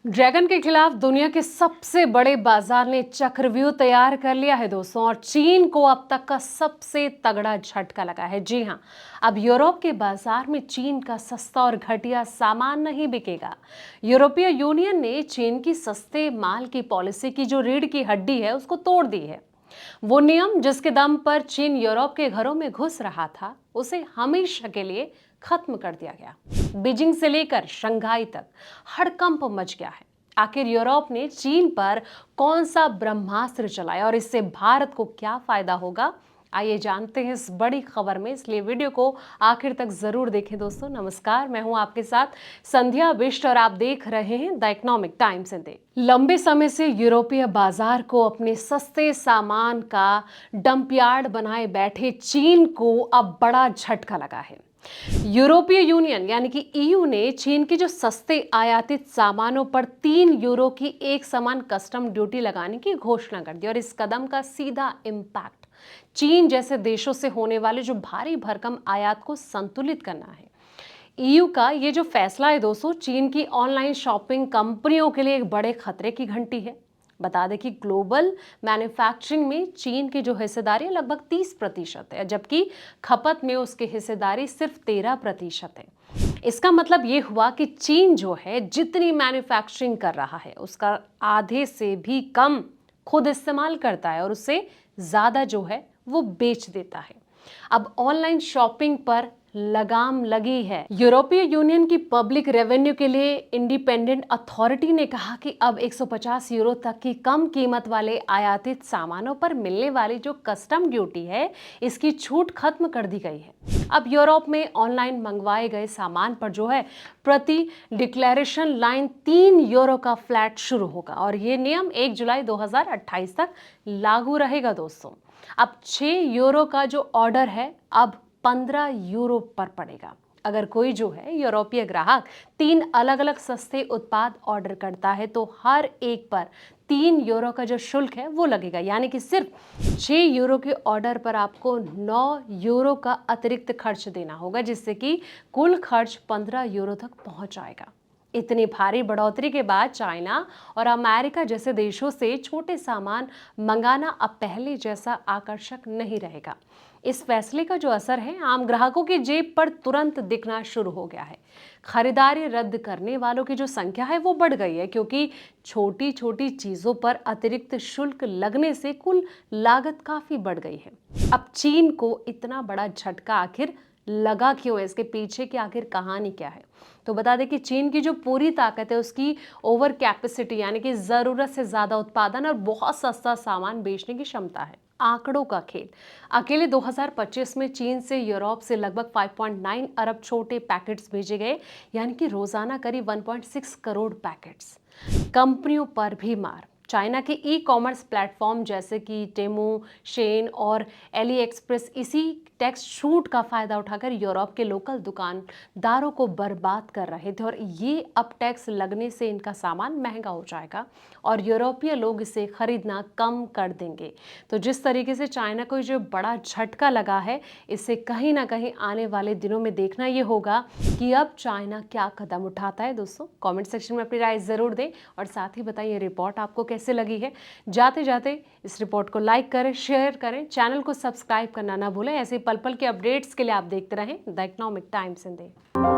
Dragon के खिलाफ दुनिया के सबसे बड़े बाजार ने चक्रव्यूह तैयार कर लिया है दोस्तों, और चीन को अब तक का सबसे तगड़ा झटका लगा है। जी हां, अब यूरोप के बाजार में चीन का सस्ता और घटिया सामान नहीं बिकेगा। यूरोपीय यूनियन ने चीन की सस्ते माल की पॉलिसी की जो रीढ़ की हड्डी है उसको तोड़ दी है। वो नियम जिसके दम पर चीन यूरोप के घरों में घुस रहा था, उसे हमेशा के लिए खत्म कर दिया गया। बीजिंग से लेकर शंघाई तक हड़कंप मच गया है। आखिर यूरोप ने चीन पर कौन सा ब्रह्मास्त्र चलाया और इससे भारत को क्या फायदा होगा, आइए जानते हैं इस बड़ी खबर में। इसलिए वीडियो को आखिर तक जरूर देखें दोस्तों। नमस्कार, मैं हूं आपके साथ संध्या बिष्ट और आप देख रहे हैं द इकोनॉमिक टाइम्स इंडिया। लंबे समय से यूरोपीय बाजार को अपने सस्ते सामान का डंपयार्ड बनाए बैठे चीन को अब बड़ा झटका लगा है। यूरोपीय यूनियन यानी कि ईयू ने चीन के जो सस्ते आयातित सामानों पर 3 यूरो की एक समान कस्टम ड्यूटी लगाने की घोषणा कर दी, और इस कदम का सीधा इम्पैक्ट चीन जैसे देशों से होने वाले जो भारी भरकम आयात को संतुलित करना है। ईयू का ये जो फैसला है दोस्तों, चीन की ऑनलाइन शॉपिंग कंपनियों के लिए एक बड़े खतरे की घंटी है। बता दें कि ग्लोबल मैन्युफैक्चरिंग में चीन की जो हिस्सेदारी लगभग 30% है, जबकि खपत में उसकी हिस्सेदारी सिर्फ 13% है। इसका मतलब ये हुआ कि चीन जो है जितनी मैन्युफैक्चरिंग कर रहा है उसका आधे से भी कम खुद इस्तेमाल करता है, और उससे ज़्यादा जो है वो बेच देता है। अब ऑनलाइन शॉपिंग पर लगाम लगी है। यूरोपीय यूनियन की पब्लिक रेवेन्यू के लिए इंडिपेंडेंट अथॉरिटी ने कहा कि अब 150 यूरो तक की कम कीमत वाले आयातित सामानों पर मिलने वाली जो कस्टम ड्यूटी है, इसकी छूट खत्म कर दी गई है। अब यूरोप में ऑनलाइन मंगवाए गए सामान पर जो है प्रति डिक्लेरेशन लाइन 3 यूरो का फ्लैट शुरू होगा, और ये नियम 1 जुलाई 2028 तक लागू रहेगा दोस्तों। अब 6 यूरो का जो ऑर्डर है अब 15 यूरो पर पड़ेगा। अगर कोई जो है यूरोपीय ग्राहक 3 अलग अलग सस्ते उत्पाद ऑर्डर करता है तो हर एक पर 3 यूरो का जो शुल्क है वो लगेगा, यानी कि सिर्फ 6 यूरो के ऑर्डर पर आपको 9 यूरो का अतिरिक्त खर्च देना होगा, जिससे कि कुल खर्च 15 यूरो तक पहुंच जाएगा। इतनी भारी बढ़ोतरी के बाद चाइना और अमेरिका जैसे देशों से छोटे सामान मंगाना अब पहले जैसा आकर्षक नहीं रहेगा। इस फैसले का जो असर है आम ग्राहकों की जेब पर तुरंत दिखना शुरू हो गया है। खरीदारी रद्द करने वालों की जो संख्या है वो बढ़ गई है, क्योंकि छोटी छोटी चीजों पर अतिरिक्त शुल्क लगने से कुल लागत काफी बढ़ गई है। अब चीन को इतना बड़ा झटका आखिर लगा क्यों है, इसके पीछे की आखिर कहानी क्या है? तो बता दें कि चीन की जो पूरी ताकत है उसकी ओवर कैपेसिटी यानी कि जरूरत से ज्यादा उत्पादन और बहुत सस्ता सामान बेचने की क्षमता है। आंकड़ों का खेल। अकेले 2025 में चीन से यूरोप से लगभग 5.9 अरब छोटे पैकेट्स भेजे गए, यानी कि रोजाना करीब 1.6 करोड़ पैकेट्स। कंपनियों पर भी मार। चाइना के ई कॉमर्स प्लेटफॉर्म जैसे कि टेमू, शेन और एली एक्सप्रेस इसी टैक्स छूट का फायदा उठाकर यूरोप के लोकल दुकानदारों को बर्बाद कर रहे थे, और ये अब टैक्स लगने से इनका सामान महंगा हो जाएगा और यूरोपीय लोग इसे खरीदना कम कर देंगे। तो जिस तरीके से चाइना को जो बड़ा झटका लगा है, इससे कहीं ना कहीं आने वाले दिनों में देखना ये होगा कि अब चाइना क्या कदम उठाता है। दोस्तों कमेंट सेक्शन में अपनी राय जरूर दें, और साथ ही बताइए रिपोर्ट आपको कैसे लगी है। जाते जाते इस रिपोर्ट को लाइक करें, शेयर करें, चैनल को सब्सक्राइब करना ना भूलें। ऐसे पल पल के अपडेट्स के लिए आप देखते रहें द इकोनॉमिक टाइम्स इंडिया।